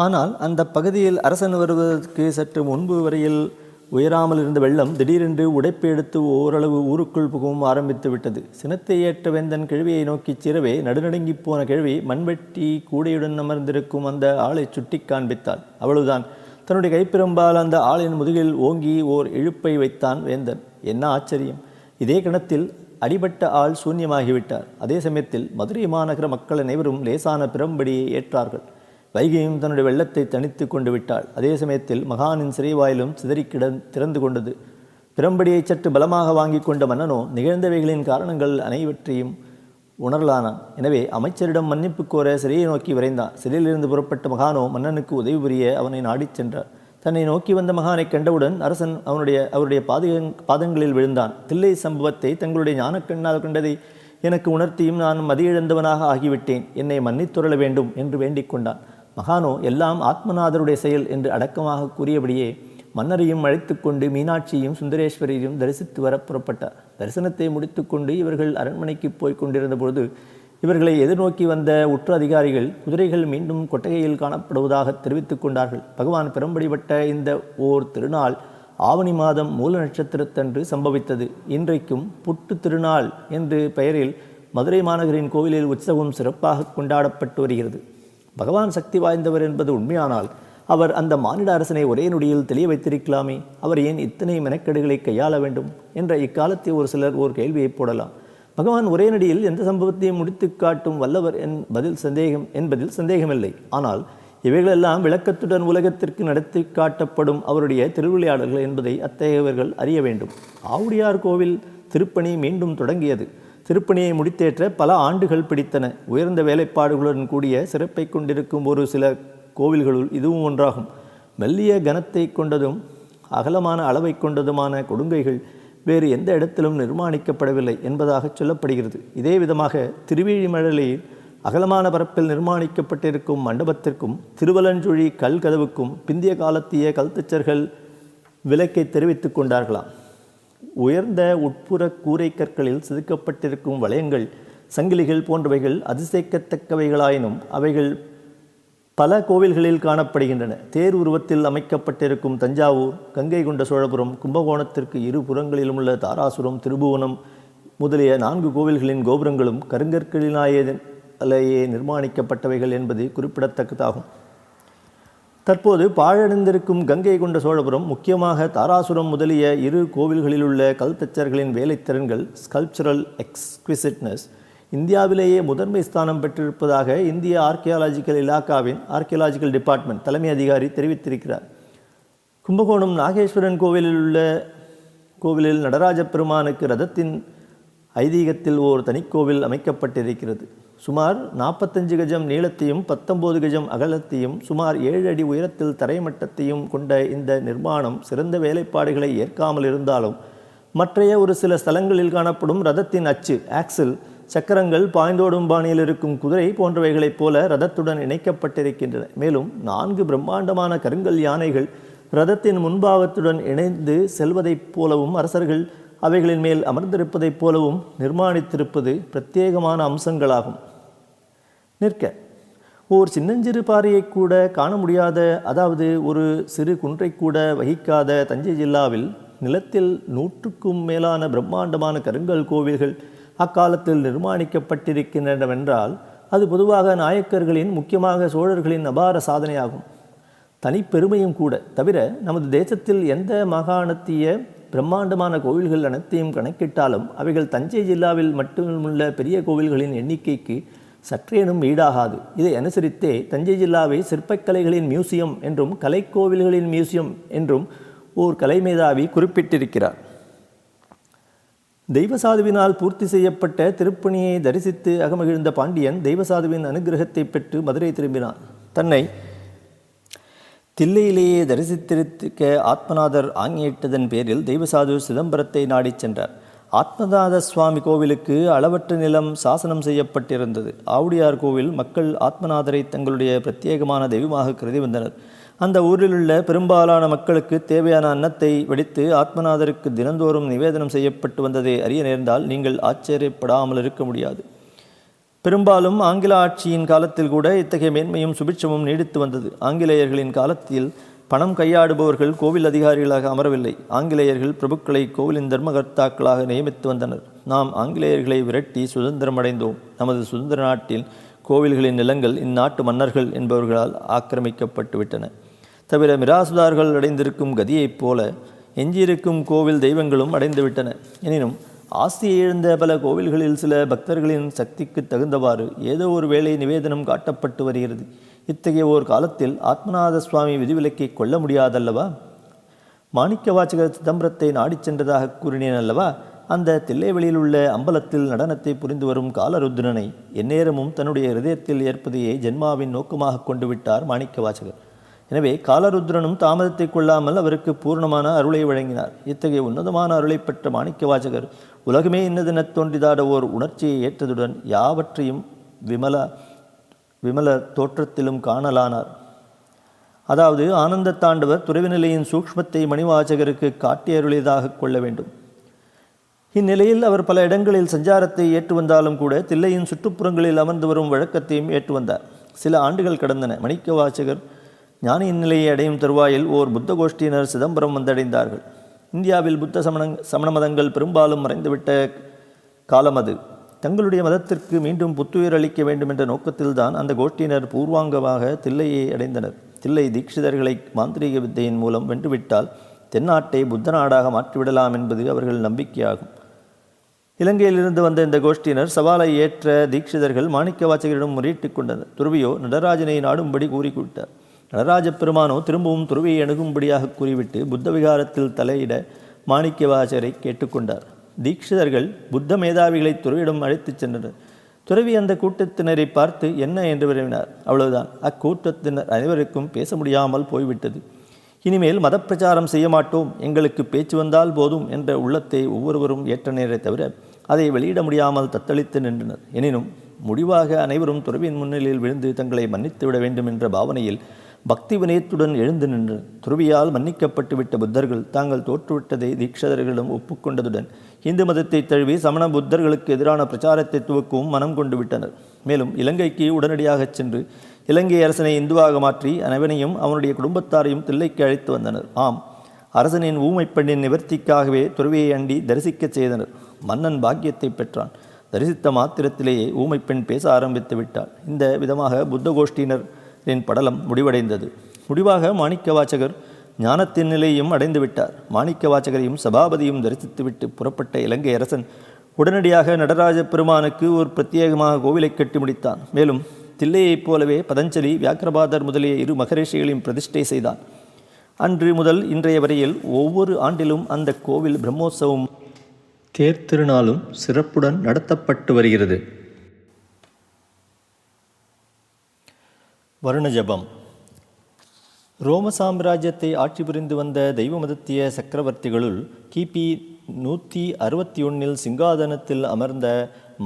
ஆனால் அந்த பகுதியில் அரசன் வருவதற்கு சற்று முன்பு வரையில் உயராமல் இருந்த வெள்ளம் திடீரென்று உடைப்பு எடுத்து ஓரளவு ஊருக்குள் புகவும் ஆரம்பித்து விட்டது. சினத்தை ஏற்ற வேந்தன் கிழவியை நோக்கிச் சிறவே நடுநடுங்கி போன கிழவி மண்வெட்டி கூடையுடன் அமர்ந்திருக்கும் அந்த ஆளை சுட்டி காண்பித்தாள். அவ்வளவுதான். தன்னுடைய கைப்பிரம்பால் அந்த ஆளின் முதுகில் ஓங்கி ஓர் இழுப்பை வைத்தான் வேந்தன். என்ன ஆச்சரியம்! இதே கணத்தில் அடிபட்ட ஆள் சூன்யமாகிவிட்டார். அதே சமயத்தில் மதுரை மாநகர மக்கள் அனைவரும் லேசான பிரம்படியை ஏற்றார்கள். வைகையும் தன்னுடைய வெள்ளத்தை தனித்து கொண்டு விட்டாள். அதே சமயத்தில் மகானின் சிறைவாயிலும் திறந்து கொண்டது. பிரம்படியை சற்று பலமாக வாங்கி கொண்ட மன்னனோ நிகழ்ந்தவைகளின் காரணங்கள் அனைவற்றையும் உணரலானான். எனவே அமைச்சரிடம் மன்னிப்பு கோர சிறையை நோக்கி விரைந்தான். சிறையிலிருந்து புறப்பட்ட மகானோ மன்னனுக்கு உதவி புரிய அவனை நாடிச் சென்றார். தன்னை நோக்கி வந்த மகானை கண்டவுடன் அரசன் அவருடைய பாதங்களில் விழுந்தான். தில்லை சம்பவத்தை தங்களுடைய ஞானக்கண்ணால் கண்டதை எனக்கு உணர்த்தியும் நான் மதியிழந்தவனாக ஆகிவிட்டேன். என்னை மன்னித்துரள வேண்டும் என்று வேண்டிக் கொண்டான். மகானோ எல்லாம் ஆத்மநாதருடைய செயல் என்று அடக்கமாக கூறியபடியே மன்னரையும் அழைத்து கொண்டு மீனாட்சியையும் சுந்தரேஸ்வரியையும் தரிசித்து வர புறப்பட்டார். தரிசனத்தை முடித்து கொண்டு இவர்கள் அரண்மனைக்கு போய் கொண்டிருந்த பொழுது இவர்களை எதிர்நோக்கி வந்த உற்ற அதிகாரிகள் குதிரைகள் மீண்டும் கொட்டகையில் காணப்படுவதாக தெரிவித்துக் கொண்டார்கள். பகவான் பெரும்படிப்பட்ட இந்த ஓர் திருநாள் ஆவணி மாதம் மூல நட்சத்திரத்தன்று சம்பவித்தது. இன்றைக்கும் புட்டு திருநாள் என்று பெயரில் மதுரை மாநகரின் கோவிலில் உற்சவம் சிறப்பாக கொண்டாடப்பட்டு வருகிறது. பகவான் சக்தி வாய்ந்தவர் என்பது உண்மையானால் அவர் அந்த மானிட அரசனை ஒரே நொடியில் தெளிய வைத்திருக்கலாமே. அவர் ஏன் இத்தனை மெனக்கெடுகளை கையாள வேண்டும் என்ற இக்காலத்தை ஒரு சிலர் ஓர் கேள்வியை போடலாம். பகவான் ஒரே நடியில் எந்த சம்பவத்தையும் முடித்து காட்டும் வல்லவர் என்பதில் சந்தேகமில்லை. ஆனால் இவைகளெல்லாம் விளக்கத்துடன் உலகத்திற்கு நடத்தி காட்டப்படும் அவருடைய திருவிளையாடல்கள் என்பதை அத்தகையவர்கள் அறிய வேண்டும். ஆவுடையார் கோவில் திருப்பணி மீண்டும் தொடங்கியது. திருப்பணியை முடித்தேற்ற பல ஆண்டுகள் பிடித்தன. உயர்ந்த வேலைப்பாடுகளுடன் கூடிய சிறப்பை கொண்டிருக்கும் ஒரு சில கோவில்களுள் இதுவும் ஒன்றாகும். மெல்லிய கனத்தை கொண்டதும் அகலமான அளவை கொண்டதுமான கொடுங்கைகள் வேறு எந்த இடத்திலும் நிர்மாணிக்கப்படவில்லை என்பதாக சொல்லப்படுகிறது. இதே விதமாக திருவேழிமலையில் அகலமான பரப்பில் நிர்மாணிக்கப்பட்டிருக்கும் மண்டபத்திற்கும் திருவலஞ்சுழி கல் கதவுக்கும் பிந்திய காலத்திய கல்தச்சர்கள் விலக்கை தெரிவித்துக் கொண்டார்களாம். உயர்ந்த உட்புற கூரை கற்களில் செதுக்கப்பட்டிருக்கும் வளையங்கள் சங்கிலிகள் போன்றவைகள் அதிசயிக்கத்தக்கவைகளாயினும் அவைகள் பல கோவில்களில் காணப்படுகின்றன. தேர் உருவத்தில் அமைக்கப்பட்டிருக்கும் தஞ்சாவூர், கங்கை கொண்ட சோழபுரம், கும்பகோணத்திற்கு இரு புறங்களிலும் உள்ள தாராசுரம், திருபுவனம் முதலிய 4 கோவில்களின் கோபுரங்களும் கருங்கற்களினாலேயே நிர்மாணிக்கப்பட்டவைகள் என்பது குறிப்பிடத்தக்கதாகும். தற்போது பாழடைந்திருக்கும் கங்கை கொண்ட சோழபுரம், முக்கியமாக தாராசுரம் முதலிய இரு கோவில்களில் உள்ள கல்தச்சர்களின் வேலைத்திறன்கள் ஸ்கல்ப்சரல் எக்ஸ்குவிசிட்னஸ் இந்தியாவிலேயே முதன்மை ஸ்தானம் பெற்றிருப்பதாக இந்திய ஆர்கியாலஜிக்கல் இலாக்காவின் ஆர்கியாலஜிக்கல் டிபார்ட்மெண்ட் தலைமை அதிகாரி தெரிவித்திருக்கிறார். கும்பகோணம் நாகேஸ்வரன் கோவிலில் நடராஜ பெருமானுக்கு ரதத்தின் ஐதீகத்தில் ஓர் தனிக்கோவில் அமைக்கப்பட்டிருக்கிறது. சுமார் 45 கஜம் நீளத்தையும் 19 கஜம் அகலத்தையும் சுமார் 7 அடி உயரத்தில் தரைமட்டத்தையும் கொண்ட இந்த நிர்மாணம் சிறந்த வேலைப்பாடுகளை ஏற்காமல் இருந்தாலும் மற்றைய ஒரு சில ஸ்தலங்களில் காணப்படும் ரதத்தின் அச்சு ஆக்சில் சக்கரங்கள் பாய்ந்தோடும் பாணியில் இருக்கும் குதிரை போன்றவைகளைப் போல ரதத்துடன் இணைக்கப்பட்டிருக்கின்றன. மேலும் 4 பிரம்மாண்டமான கருங்கல் யானைகள் ரதத்தின் முன்பாகத்துடன் இணைந்து செல்வதைப் போலவும் அரசர்கள் அவைகளின் மேல் அமர்ந்திருப்பதைப் போலவும் நிர்மாணித்திருப்பது பிரத்யேகமான அம்சங்களாகும். நிற்க ஓர் சின்னஞ்சிறு பாறையை கூட காண முடியாத, அதாவது ஒரு சிறு குன்றை கூட வகிக்காத தஞ்சை ஜில்லாவில் நிலத்தில் 100க்கும் மேலான பிரம்மாண்டமான கருங்கல் கோவில்கள் அக்காலத்தில் நிர்மாணிக்கப்பட்டிருக்கின்றனவென்றால் அது பொதுவாக நாயக்கர்களின், முக்கியமாக சோழர்களின் அபார சாதனையாகும். தனிப்பெருமையும் கூட. தவிர நமது தேசத்தில் எந்த மாகாணத்திய பிரம்மாண்டமான கோவில்கள் அனைத்தையும் கணக்கிட்டாலும் அவைகள் தஞ்சை ஜில்லாவில் மட்டுமுள்ள பெரிய கோவில்களின் எண்ணிக்கைக்கு சற்றேனும் ஈடாகாது. இதை அனுசரித்தே தஞ்சை ஜில்லாவை சிற்பக்கலைகளின் மியூசியம் என்றும் கலைக்கோவில்களின் மியூசியம் என்றும் ஓர் கலைமேதாவி குறிப்பிட்டிருக்கிறார். தெய்வசாதுவினால் பூர்த்தி செய்யப்பட்ட திருப்பணியை தரிசித்து அகமகிழ்ந்த பாண்டியன் தெய்வசாதுவின் அனுகிரகத்தை பெற்று மதுரை திரும்பினான். தன்னை தில்லையிலேயே தரிசித்திருக்க ஆத்மநாதர் ஆங்கியிட்டதன் பேரில் தெய்வசாது சிதம்பரத்தை நாடிச் சென்றார். ஆத்மநாத சுவாமி கோவிலுக்கு அளவற்ற நிலம் சாசனம் செய்யப்பட்டிருந்தது. ஆவுடையார் கோவில் மக்கள் ஆத்மநாதரை தங்களுடைய பிரத்யேகமான தெய்வமாக கருதி வந்தனர். அந்த ஊரில் உள்ள பெரும்பாலான மக்களுக்கு தேவையான அன்னத்தை வெடித்து ஆத்மநாதருக்கு தினந்தோறும் நிவேதனம் செய்யப்பட்டு வந்ததை அறிய நேர்ந்தால் நீங்கள் ஆச்சரியப்படாமல் இருக்க முடியாது. பெரும்பாலும் ஆங்கில ஆட்சியின் காலத்தில் கூட இத்தகைய மேன்மையும் சுபிட்சமும் நீடித்து வந்தது. ஆங்கிலேயர்களின் காலத்தில் பணம் கையாடுபவர்கள் கோவில் அதிகாரிகளாக அமரவில்லை. ஆங்கிலேயர்கள் பிரபுக்களை கோவிலின் தர்மகர்த்தாக்களாக நியமித்து வந்தனர். நாம் ஆங்கிலேயர்களை விரட்டி சுதந்திரம் அடைந்தோம். நமது சுதந்திர நாட்டில் கோவில்களின் நிலங்கள் இந்நாட்டு மன்னர்கள் என்பவர்களால் ஆக்கிரமிக்கப்பட்டு விட்டன. தவிர மிராசுதார்கள் அடைந்திருக்கும் கதியைப் போல எஞ்சியிருக்கும் கோவில் தெய்வங்களும் அடைந்துவிட்டன. எனினும் ஆஸ்தியை இழந்த பல கோவில்களில் சில பக்தர்களின் சக்திக்கு தகுந்தவாறு ஏதோ ஒரு வேளை நிவேதனம் காட்டப்பட்டு வருகிறது. இத்தகைய ஓர் காலத்தில் ஆத்மநாத சுவாமி விதிவிலக்கை கொள்ள முடியாதல்லவா? மாணிக்க வாசகர் சிதம்பரத்தை நாடிச் சென்றதாக கூறினேன் அல்லவா? அந்த தில்லைவெளியில் உள்ள அம்பலத்தில் நடனத்தை புரிந்து வரும் காலருத்ரனை எந்நேரமும் தன்னுடைய ஹிருதயத்தில் ஏற்பதையே ஜென்மாவின் நோக்கமாக கொண்டு விட்டார் மாணிக்க வாசகர். எனவே காலருத்ரனும் தாமதத்தை கொள்ளாமல் அவருக்கு பூர்ணமான அருளை வழங்கினார். இத்தகைய உன்னதமான அருளை பெற்ற மாணிக்க வாசகர் உலகமே இன்னதென தோன்றிதாட ஓர் உணர்ச்சியை ஏற்றதுடன் யாவற்றையும் விமல தோற்றத்திலும் காணலானார். அதாவது ஆனந்த தாண்டவர் துறவி நிலையின் சூக்ஷ்மத்தை மணிவாசகருக்கு காட்டி அருளியதாக கொள்ள வேண்டும். இந்நிலையில் அவர் பல இடங்களில் சஞ்சாரத்தை ஏற்று வந்தாலும் கூட தில்லையின் சுற்றுப்புறங்களில் அமர்ந்து வரும் வழக்கத்தையும் ஏற்று வந்தார். சில ஆண்டுகள் கடந்தன. மாணிக்க வாசகர் ஞானியின் நிலையை அடையும் தருவாயில் ஓர் புத்த கோஷ்டியினர் சிதம்பரம் வந்தடைந்தார்கள். இந்தியாவில் புத்த சமண மதங்கள் பெரும்பாலும் மறைந்துவிட்ட காலம் அது. தங்களுடைய மதத்திற்கு மீண்டும் புத்துயிர் அளிக்க வேண்டும் என்ற நோக்கத்தில்தான் அந்த கோஷ்டியினர் பூர்வாங்கமாக தில்லையை அடைந்தனர். தில்லை தீட்சிதர்களை மாந்திரீக வித்தையின் மூலம் வென்றுவிட்டால் தென்னாட்டை புத்த நாடாக மாற்றிவிடலாம் என்பது அவர்கள் நம்பிக்கையாகும். இலங்கையிலிருந்து வந்த இந்த கோஷ்டியினர் சவாலை ஏற்ற தீட்சிதர்கள் மாணிக்க வாசகரிடம் முறையிட்டுக் கொண்டனர். துறவியோ நடராஜனை நாடும்படி கூறிவிட்டார். நடராஜ பெருமானோ திரும்பவும் துறவியை அணுகும்படியாக கூறிவிட்டு புத்த விகாரத்தில் தலையிட மாணிக்க வாசகரை கேட்டுக்கொண்டார். தீட்சிதர்கள் புத்த மேதாவிகளை துறவியிடம் அழைத்துச் சென்றனர். துறவி அந்த கூட்டத்தினரை பார்த்து என்ன என்று விரும்பினார். அவ்வளவுதான். அக்கூட்டத்தினர் அனைவருக்கும் பேச முடியாமல் போய்விட்டது. இனிமேல் மத பிரச்சாரம் செய்ய மாட்டோம், எங்களுக்கு பேச்சு வந்தால் போதும் என்ற உள்ளத்தை ஒவ்வொருவரும் ஏற்ற நேரே தவிர அதை வெளியிட முடியாமல் தத்தளித்து நின்றனர். எனினும் முடிவாக அனைவரும் துறவியின் முன்னிலையில் விழுந்து தங்களை மன்னித்து விட வேண்டும் என்ற பாவனையில் பக்தி வினயத்துடன் எழுந்து நின்றனர். துறவியால் மன்னிக்கப்பட்டு விட்ட புத்தர்கள் தாங்கள் தோற்றுவிட்டதை தீட்சிதர்களிடம் ஒப்புக்கொண்டதுடன் இந்து மதத்தை தழுவி சமண புத்தர்களுக்கு எதிரான பிரச்சாரத்தை துவக்கவும் மனம் கொண்டு விட்டனர். மேலும் இலங்கைக்கு உடனடியாக சென்று இலங்கை அரசனை இந்துவாக மாற்றி அனைவனையும் அவனுடைய குடும்பத்தாரையும் தில்லைக்கு அழைத்து வந்தனர். ஆம், அரசனின் ஊமை பெண்ணின் நிவர்த்திக்காகவே துறவியை அண்டி தரிசிக்கச் செய்தனர். மன்னன் பாக்கியத்தை பெற்றான். தரிசித்த மாத்திரத்திலேயே ஊமை பெண் பேச ஆரம்பித்து விட்டாள். இந்த விதமாக புத்த கோஷ்டியினரின் படலம் முடிவடைந்தது. முடிவாக மாணிக்க வாசகர் ஞானத்தின் நிலையும் அடைந்து விட்டார். மாணிக்க வாசகரையும் சபாபதியும் தரிசித்துவிட்டு புறப்பட்ட இலங்கை அரசன் உடனடியாக நடராஜ பெருமானுக்கு ஒரு பிரத்யேகமாக கோவிலை கட்டி முடித்தான். மேலும் தில்லையைப் போலவே பதஞ்சலி, வியாக்கிரபாதர் முதலிய இரு மகரிஷிகளையும் பிரதிஷ்டை செய்தான். அன்று முதல் இன்றைய வரையில் ஒவ்வொரு ஆண்டிலும் அந்த கோவில் பிரம்மோற்சவம் தேர் திருநாளும் சிறப்புடன் நடத்தப்பட்டு வருகிறது. வருண ஜபம். ரோம சாம்ராஜ்யத்தை ஆட்சி புரிந்து வந்த தெய்வ மதத்திய சக்கரவர்த்திகளுள் கிபி 161 சிங்காதனத்தில் அமர்ந்த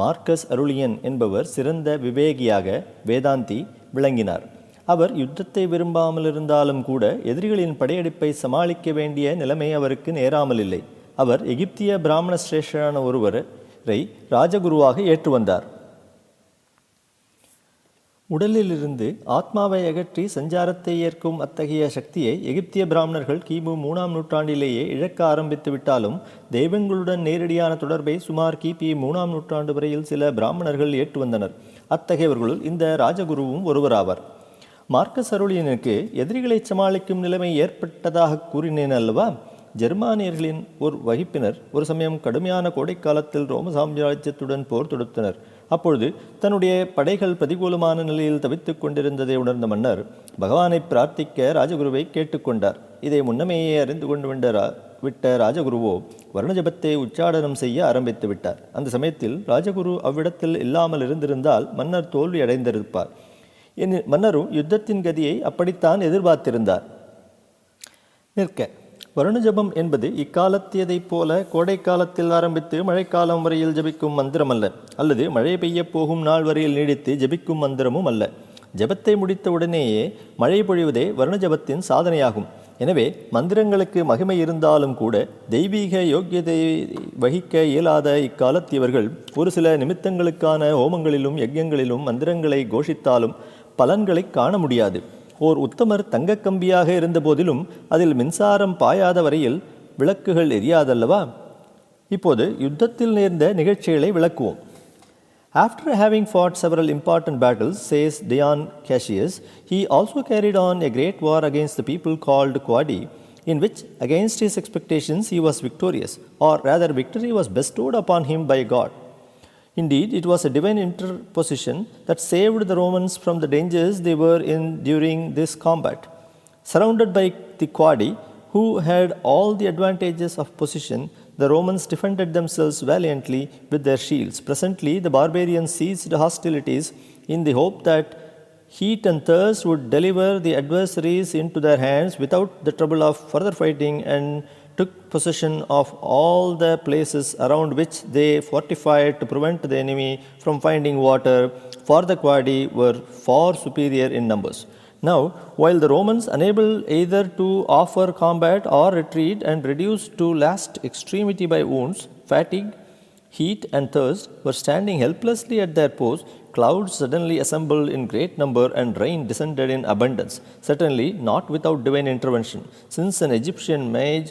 மார்க்கஸ் அருளியன் என்பவர் சிறந்த விவேகியாக வேதாந்தி விளங்கினார். அவர் யுத்தத்தை விரும்பாமல் இருந்தாலும் கூட எதிரிகளின் படையெடுப்பை சமாளிக்க வேண்டிய நிலைமை அவருக்கு நேராமல் இல்லை. அவர் எகிப்திய பிராமண சிரேஷ்டரான ஒருவரை ராஜகுருவாக ஏற்று வந்தார். உடலிலிருந்து ஆத்மாவை அகற்றி சஞ்சாரத்தை ஏற்கும் அத்தகைய சக்தியை எகிப்திய பிராமணர்கள் கிமு 3ஆம் நூற்றாண்டிலேயே இழக்க ஆரம்பித்து விட்டாலும் தெய்வங்களுடன் நேரடியான தொடர்பை சுமார் கிபி 3ஆம் நூற்றாண்டு வரையில் சில பிராமணர்கள் ஏற்று வந்தனர். அத்தகையவர்களுள் இந்த ராஜகுருவும் ஒருவராவார். மார்க்கஸ் அருளியனுக்கு எதிரிகளை சமாளிக்கும் நிலைமை ஏற்பட்டதாக கூறினேன் அல்லவா? ஜெர்மானியர்களின் ஒரு வகுப்பினர் ஒரு சமயம் கடுமையான கோடைக்காலத்தில் ரோம சாம்ராஜ்யத்துடன் போர் தொடுத்தனர். அப்பொழுது தன்னுடைய படைகள் பிரதிகூலமான நிலையில் தவித்துக் கொண்டிருந்ததை உணர்ந்த மன்னர் பகவானை பிரார்த்திக்க ராஜகுருவை கேட்டுக்கொண்டார். இதை முன்னமேயே அறிந்து கொண்டு விட்ட ராஜகுருவோ வருணஜபத்தை உச்சாடனம் செய்ய ஆரம்பித்து விட்டார். அந்த சமயத்தில் ராஜகுரு அவ்விடத்தில் இல்லாமல் இருந்திருந்தால் மன்னர் தோல்வி அடைந்திருப்பார். மன்னரும் யுத்தத்தின் கதியை அப்படித்தான் எதிர்பார்த்திருந்தார். நிற்க வருணஜபம் என்பது இக்காலத்தியதைப் போல கோடை காலத்தில் ஆரம்பித்து மழைக்காலம் வரையில் ஜபிக்கும் மந்திரம் அல்ல, அல்லது மழை பெய்ய போகும் நாள் வரையில் நீடித்து ஜபிக்கும் மந்திரமும் அல்ல. ஜபத்தை முடித்த உடனேயே மழை பொழிவதே வருணஜபத்தின் சாதனையாகும். எனவே மந்திரங்களுக்கு மகிமை இருந்தாலும் கூட தெய்வீக யோக்கியதை வகிக்க இயலாத இக்காலத்தியவர்கள் ஒரு சில நிமித்தங்களுக்கான ஹோமங்களிலும் யஜ்யங்களிலும் மந்திரங்களை கோஷித்தாலும் பலன்களை காண முடியாது. ஓர் உத்தமர் தங்கக்கம்பியாக இருந்த போதிலும் அதில் மின்சாரம் பாயாத வரையில் விளக்குகள் எரியாதல்லவா? இப்போது யுத்தத்தில் நேர்ந்த நிகழ்ச்சிகளை விளக்குவோம். After having fought several important battles, says Dion Cassius, he also carried on a great war against the people called Quadi, in which, against his expectations, he was victorious, or rather victory was bestowed upon him by God. Indeed, it was a divine interposition that saved the Romans from the dangers they were in during this combat. Surrounded by the Quadi, who had all the advantages of position, the Romans defended themselves valiantly with their shields. Presently, the barbarians ceased hostilities in the hope that heat and thirst would deliver the adversaries into their hands without the trouble of further fighting, and took possession of all the places around which they fortified to prevent the enemy from finding water, for the Quadi were far superior in numbers. Now, while the Romans, unable either to offer combat or retreat and reduced to last extremity by wounds, fatigue, heat and thirst, were standing helplessly at their posts, clouds suddenly assembled in great number and rain descended in abundance, certainly not without divine intervention, since an Egyptian mage,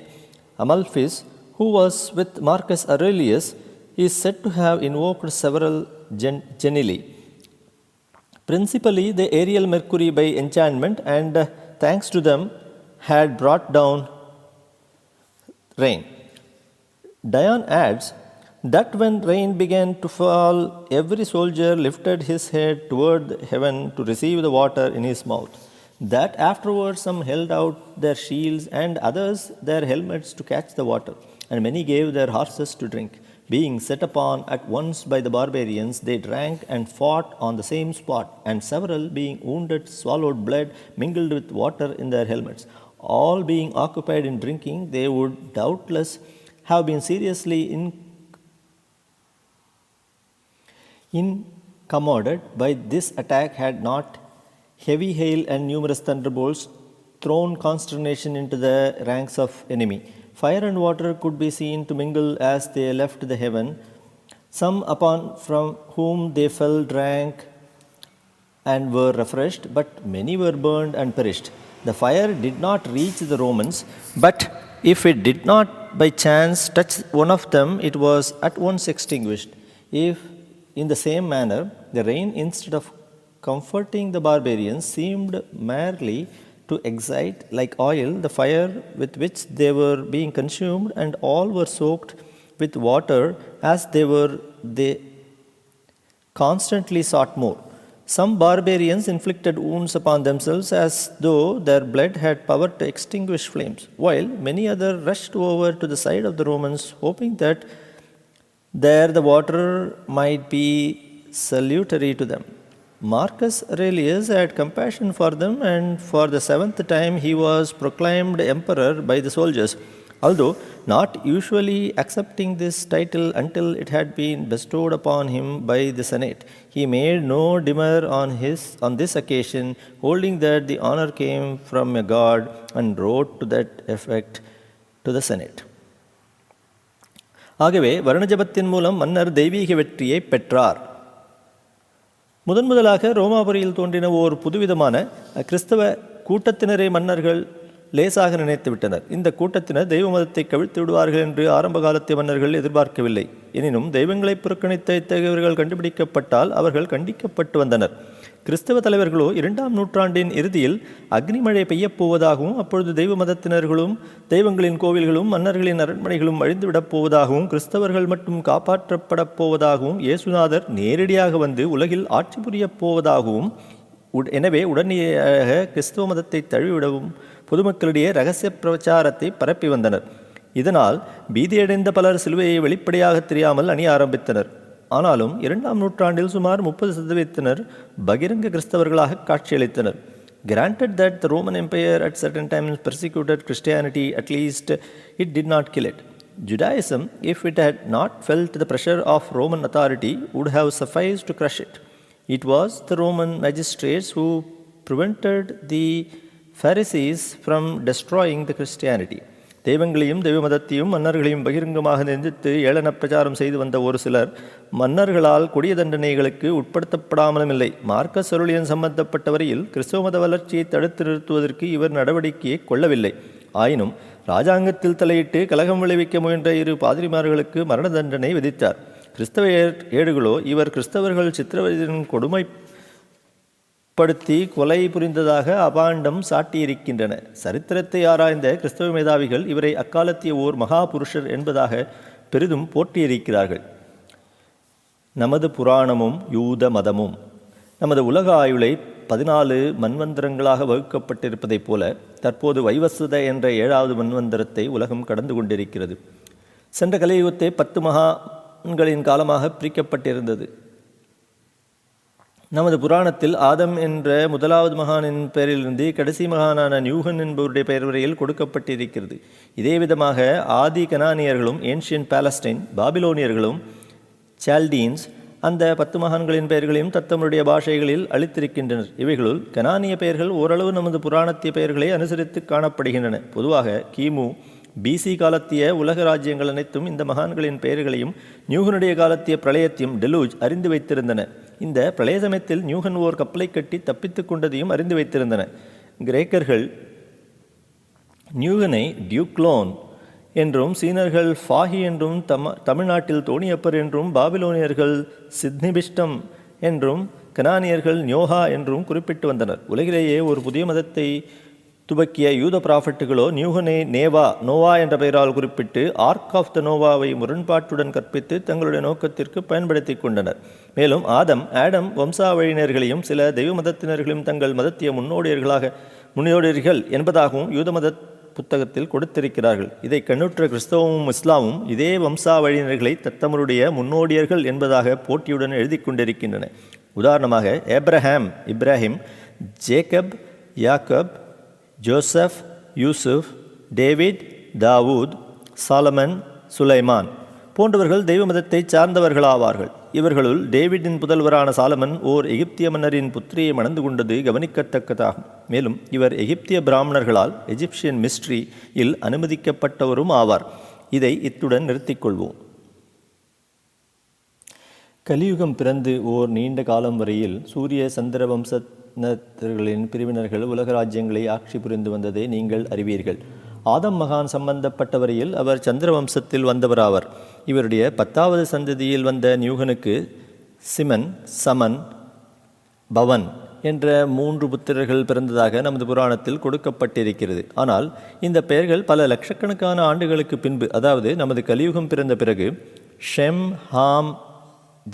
Amalphis, who was with Marcus Aurelius, is said to have invoked several genii, principally the aerial Mercury by enchantment, and thanks to them had brought down rain. Dion adds that when rain began to fall, every soldier lifted his head toward heaven to receive the water in his mouth. That afterwards some held out their shields and others their helmets to catch the water, and many gave their horses to drink. Being set upon at once by the barbarians, they drank and fought on the same spot, and several, being wounded, swallowed blood mingled with water in their helmets. All being occupied in drinking, they would doubtless have been seriously incommoded by this attack had not heavy hail and numerous thunderbolts thrown consternation into the ranks of enemy. Fire and water could be seen to mingle as they left the heaven. Some upon from whom they fell drank and were refreshed, but many were burned and perished. The fire did not reach the Romans, but if it did not by chance touch one of them, it was at once extinguished. If in the same manner the rain, instead of comforting the barbarians, seemed merely to excite like oil the fire with which they were being consumed, and all were soaked with water as they constantly sought more. Some barbarians inflicted wounds upon themselves as though their blood had power to extinguish flames, while many others rushed over to the side of the Romans, hoping that there the water might be salutary to them. Marcus Aurelius had compassion for them, and for the 7th time he was proclaimed emperor by the soldiers, although not usually accepting this title until it had been bestowed upon him by the Senate. He made no demur on this occasion, holding that the honor came from a god, and wrote to that effect to the Senate. ஆகவே வருணஜபத்தின் மூலம் மன்னர் தெய்வீக வெற்றியை பெற்றார். முதன்முதலாக ரோமாபுரியில் தோன்றின ஓர் புதுவிதமான கிறிஸ்தவ கூட்டத்தினரை மன்னர்கள் லேசாக நினைத்து விட்டனர். இந்த கூட்டத்தினர் தெய்வ மதத்தை கவிழ்த்து விடுவார்கள் என்று ஆரம்ப காலத்து மன்னர்கள் எதிர்பார்க்கவில்லை. எனினும் தெய்வங்களை புறக்கணித்த இத்தகையவர்கள் கண்டுபிடிக்கப்பட்டால் அவர்கள் கண்டிக்கப்பட்டு வந்தனர். கிறிஸ்தவ தலைவர்களோ 2ஆம் நூற்றாண்டின் இறுதியில் அக்னிமழை பெய்யப் போவதாகவும், அப்பொழுது தெய்வ மதத்தினர்களும் தெய்வங்களின் கோவில்களும் மன்னர்களின் அரண்மனைகளும் அழிந்துவிடப் போவதாகவும், கிறிஸ்தவர்கள் மட்டும் காப்பாற்றப்படப் போவதாகவும், இயேசுநாதர் நேரடியாக வந்து உலகில் ஆட்சி புரியப் போவதாகவும், எனவே உடனடியாக கிறிஸ்தவ மதத்தை தழுவிவிடவும் பொதுமக்களிடையே இரகசிய பிரச்சாரத்தை பரப்பி வந்தனர். இதனால் பீதியடைந்த பலர் சிலுவையை வெளிப்படையாக தெரியாமல் அணிய ஆரம்பித்தனர். ஆனாலும் 2ஆம் நூற்றாண்டில் சுமார் 30% பகிரங்க கிறிஸ்தவர்களாக காட்சியளித்தனர். Granted that the Roman Empire at certain times persecuted Christianity, at least it did not kill it. Judaism, if it had not felt the pressure of Roman authority, would have sufficed to crush it. It was the Roman magistrates who prevented the Pharisees from destroying the Christianity. தெய்வங்களையும் தெய்வ மதத்தையும் மன்னர்களையும் பகிரங்கமாக நிந்தித்து ஏளன பிரச்சாரம் செய்து வந்த ஒரு சிலர் மன்னர்களால் கொடிய தண்டனைகளுக்கு உட்படுத்தப்படாமலும் இல்லை. மார்க்கஸ் அருளியன் சம்பந்தப்பட்டவரையில் கிறிஸ்தவ மத வளர்ச்சியை தடுத்து நிறுத்துவதற்கு இவர் நடவடிக்கையை கொள்ளவில்லை. ஆயினும் இராஜாங்கத்தில் தலையிட்டு கலகம் விளைவிக்க முயன்ற இரு பாதிரிமார்களுக்கு மரண தண்டனை விதித்தார். கிறிஸ்தவ ஏடுகளோ இவர் கிறிஸ்தவர்கள் சித்திரவதையின் கொடுமைப்படுத்தி கொலை புரிந்ததாக அபாண்டம் சாட்டியிருக்கின்றன. சரித்திரத்தை ஆராய்ந்த கிறிஸ்தவ மேதாவிகள் இவரை அக்காலத்திய ஓர் மகா புருஷர் என்பதாக பெரிதும் போற்றியிருக்கிறார்கள். நமது புராணமும் யூத மதமும் நமது உலக ஆயுளை 14 மன்வந்தரங்களாக வகுக்கப்பட்டிருப்பதைப் போல தற்போது வைவஸ்வத என்ற 7வது மன்வந்தரத்தை உலகம் கடந்து கொண்டிருக்கிறது. சென்ற கலியுகத்தை 10 மகான்களின் காலமாக பிரிக்கப்பட்டிருந்தது. நமது புராணத்தில் ஆதம் என்ற முதலாவது மகானின் பெயரிலிருந்து கடைசி மகானான நியூகன் என்பவருடைய பெயர் வரையில் கொடுக்கப்பட்டிருக்கிறது. இதே விதமாக ஆதி கனானியர்களும் ஏன்ஷியன் பாலஸ்டைன் பாபிலோனியர்களும் சால்டீன்ஸ் அந்த 10 மகான்களின் பெயர்களையும் தத்தமுடைய பாஷைகளில் அளித்திருக்கின்றனர். இவைகளுள் கனானிய பெயர்கள் ஓரளவு நமது புராணத்திய பெயர்களை அனுசரித்து காணப்படுகின்றன. பொதுவாக கிமு பிசி காலத்திய உலக ராஜ்யங்கள் அனைத்தும் இந்த மகான்களின் பெயர்களையும் நியூகனுடைய காலத்திய பிரளயத்தையும் டெலூஜ் அறிந்து வைத்திருந்தன. இந்த பிரளய சமயத்தில் நியூகன் ஓர் கப்பலை கட்டி தப்பித்து கொண்டதையும் அறிந்து வைத்திருந்தன. கிரேக்கர்கள் நியூகனை டியூக்ளோன் என்றும், சீனர்கள் ஃபாஹி என்றும், தமிழ்நாட்டில் தோணியப்பர் என்றும், பாபிலோனியர்கள் சித்னிபிஷ்டம் என்றும், கனானியர்கள் ஞோஹா என்றும் குறிப்பிட்டு வந்தனர். உலகிலேயே ஒரு புதிய மதத்தை துவக்கிய யூத பிராஃபட்டுகளோ நியூகனை நோவா என்ற பெயரால் குறிப்பிட்டு ஆர்க் ஆஃப் த நோவாவை முரண்பாட்டுடன் கற்பித்து தங்களுடைய நோக்கத்திற்கு பயன்படுத்தி கொண்டனர். மேலும் ஆடம் வம்சாவழியினர்களையும் சில தெய்வ மதத்தினர்களையும் தங்கள் மதத்திய முன்னோடியர்கள் என்பதாகவும் யூத மத புத்தகத்தில் கொடுத்திருக்கிறார்கள். இதை கண்ணுற்ற கிறிஸ்தவமும் இஸ்லாமும் இதே வம்சாவழியினர்களை தத்தமருடைய முன்னோடியர்கள் என்பதாக போட்டியுடன் எழுதி கொண்டிருக்கின்றன. உதாரணமாக Ibrahim, Jacob, Yakub, Joseph, Yusuf, David, Dawood, Solomon, Sulaiman போன்றவர்கள் தெய்வ மதத்தை சார்ந்தவர்களாவார்கள். இவர்களுள் டேவிடின் புதல்வரான சாலமன் ஓர் எகிப்திய மன்னரின் புத்திரியை மணந்து கொண்டது கவனிக்கத்தக்கதாகும். மேலும் இவர் எகிப்திய பிராமணர்களால் எஜிப்சியன் மிஸ்ட்ரியில் அனுமதிக்கப்பட்டவரும் ஆவார். இதை இத்துடன் நிறுத்திக்கொள்வோம். கலியுகம் பிறந்து ஓர் நீண்ட காலம் வரையில் சூரிய சந்திர வம்சத்தினர்களின் பிரிவினர்கள் உலக ராஜ்யங்களை ஆட்சி புரிந்து வந்ததை நீங்கள் அறிவீர்கள். ஆதம் மகான் சம்பந்தப்பட்ட வரையில் அவர் சந்திர வம்சத்தில் வந்தவராவர். இவருடைய 10வது சந்ததியில் வந்த நியூகனுக்கு சிமன், சமன், பவன் என்ற 3 புத்திரர்கள் பிறந்ததாக நமது புராணத்தில் கொடுக்கப்பட்டிருக்கிறது. ஆனால் இந்த பெயர்கள் பல லட்சக்கணக்கான ஆண்டுகளுக்கு பின்பு, அதாவது நமது கலியுகம் பிறந்த பிறகு ஷெம், ஹாம்,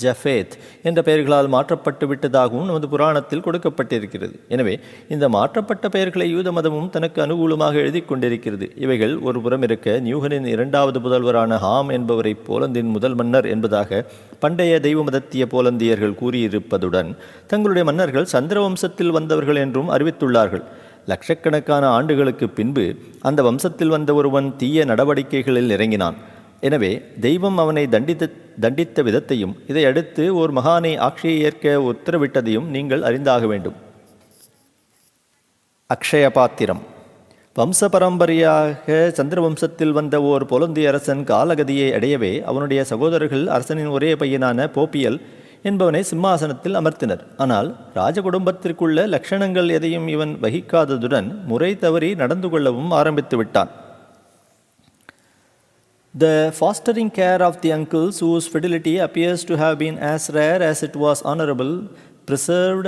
ஜஃபேத் என்ற பெயர்களால் மாற்றப்பட்டு விட்டதாகவும் நமது புராணத்தில் கொடுக்கப்பட்டிருக்கிறது. எனவே இந்த மாற்றப்பட்ட பெயர்களை யூத மதமும் தனக்கு அனுகூலமாக எழுதி கொண்டிருக்கிறது. இவைகள் ஒரு புறம் இருக்க, நியூகனின் 2வது புதல்வரான ஹாம் என்பவரை போலந்தின் முதல் மன்னர் என்பதாக பண்டைய தெய்வ மதத்திய போலந்தியர்கள் கூறியிருப்பதுடன் தங்களுடைய மன்னர்கள் சந்திர வம்சத்தில் வந்தவர்கள் என்றும் அறிவித்துள்ளார்கள். லட்சக்கணக்கான ஆண்டுகளுக்கு பின்பு அந்த வம்சத்தில் வந்த ஒருவன் தீய நடவடிக்கைகளில் இறங்கினான். எனவே தெய்வம் அவனை தண்டித்த விதத்தையும் இதை அடுத்து ஓர் மகானை ஆட்சியை ஏற்க உத்தரவிட்டதையும் நீங்கள் அறிந்தாக வேண்டும். அக்ஷய பாத்திரம். வம்ச பரம்பரையாக சந்திர வம்சத்தில் வந்த ஓர் போலந்திய அரசன் காலகதியை அடையவே அவனுடைய சகோதரர்கள் அரசனின் ஒரே பையனான போப்பியல் என்பவனை சிம்மாசனத்தில் அமர்த்தினர். ஆனால் ராஜ குடும்பத்திற்குள்ள லட்சணங்கள் எதையும் இவன் வகிக்காததுடன் முறை தவறி நடந்து கொள்ளவும் ஆரம்பித்து விட்டான். The fostering care of the uncles, whose fidelity appears to have been as rare as it was honorable, preserved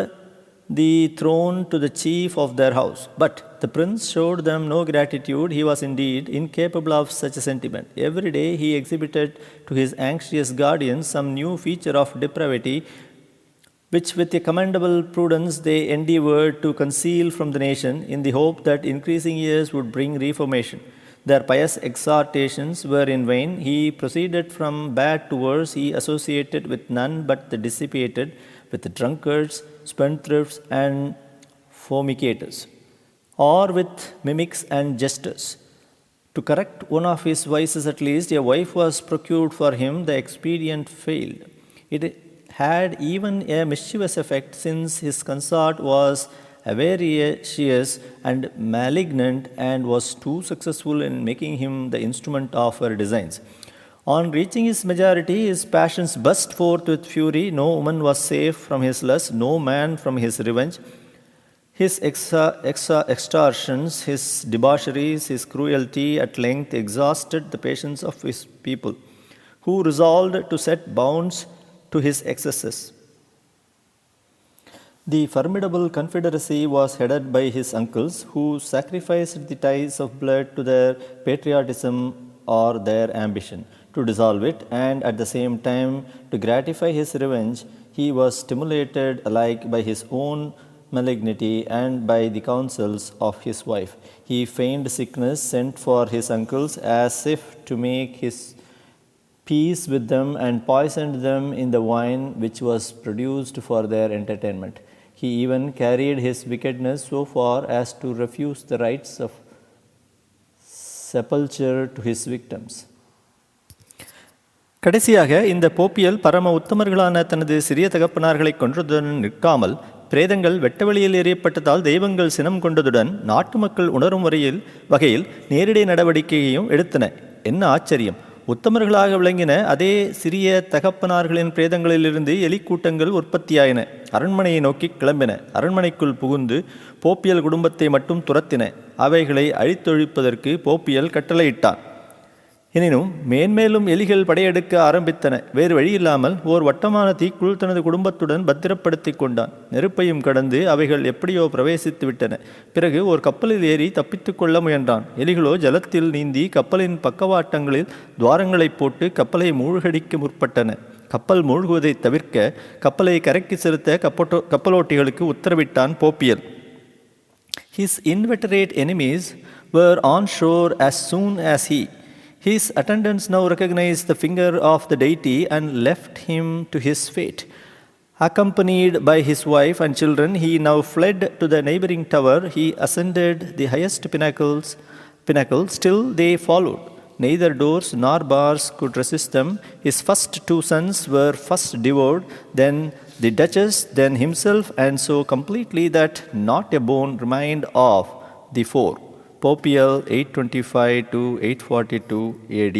the throne to the chief of their house. But the prince showed them no gratitude. He was indeed incapable of such a sentiment. Every day he exhibited to his anxious guardians some new feature of depravity, which with a commendable prudence they endeavored to conceal from the nation, in the hope that increasing years would bring reformation. Their pious exhortations were in vain. He proceeded from bad to worse. He associated with none but the dissipated, with drunkards, spendthrifts, and fornicators, or with mimics and jesters. To correct one of his vices at least, a wife was procured for him. The expedient failed. It had even a mischievous effect, since his consort was avaricious and malignant, and was too successful in making him the instrument of her designs. On reaching his majority, his passions burst forth with fury. No woman was safe from his lust, no man from his revenge. His extortions, his debaucheries, his cruelty at length exhausted the patience of his people, who resolved to set bounds to his excesses. The formidable confederacy was headed by his uncles, who sacrificed the ties of blood to their patriotism or their ambition. To dissolve it, and at the same time to gratify his revenge, he was stimulated alike by his own malignity and by the counsels of his wife. He feigned sickness, sent for his uncles as if to make his peace with them, and poisoned them in the wine which was produced for their entertainment. He even carried his wickedness so far as to refuse the rites of sepulture to his victims. கடைசியாக இந்த போப்பியல் பரம உத்தமர்களான தனது சிறிய தகப்பனார்களை கொன்றதுடன் நிற்காமல், பிரேதங்கள் வெட்டவெளியில் எறியப்பட்டதால் தெய்வங்கள் சினம் கொண்டதுடன் நாட்டு மக்கள் உணரும் வகையில் நேரடி நடவடிக்கையையும் எடுத்தன. என்ன ஆச்சரியம்! உத்தமர்களாக விளங்கின அதே சிறிய தகப்பனார்களின் பிரேதங்களிலிருந்து எலிக்கூட்டங்கள் உற்பத்தியாயின. அரண்மனையை நோக்கி கிளம்பின. அரண்மனைக்குள் புகுந்து போப்பியல் குடும்பத்தை மட்டும் துரத்தின. அவைகளை அழித்தொழிப்பதற்கு போப்பியல் கட்டளையிட்டான். எனினும் மேன்மேலும் எலிகள் படையெடுக்க ஆரம்பித்தன. வேறு வழியில்லாமல் ஓர் வட்டமான தீக்குள் தனது குடும்பத்துடன் பத்திரப்படுத்தி கொண்டான். நெருப்பையும் கடந்து அவைகள் எப்படியோ பிரவேசித்து விட்டன. பிறகு ஒரு கப்பலில் ஏறி தப்பித்து கொள்ள முயன்றான். எலிகளோ ஜலத்தில் நீந்தி கப்பலின் பக்கவாட்டங்களில் துவாரங்களை போட்டு கப்பலை மூழ்கடிக்க முற்பட்டன. கப்பல் மூழ்குவதை தவிர்க்க கப்பலை கரைக்கு செலுத்த கப்பலோட்டிகளுக்கு உத்தரவிட்டான் போப்பியல். His inveterate enemies were on shore as soon as he. His attendants now recognized the finger of the deity and left him to his fate. Accompanied by his wife and children, he now fled to the neighboring tower. He ascended the highest pinnacle. Still they followed. Neither doors nor bars could resist them. His first two sons were first devoured, then the duchess, then himself, and so completely that not a bone remained of the four. Popiel 825 to 842 AD.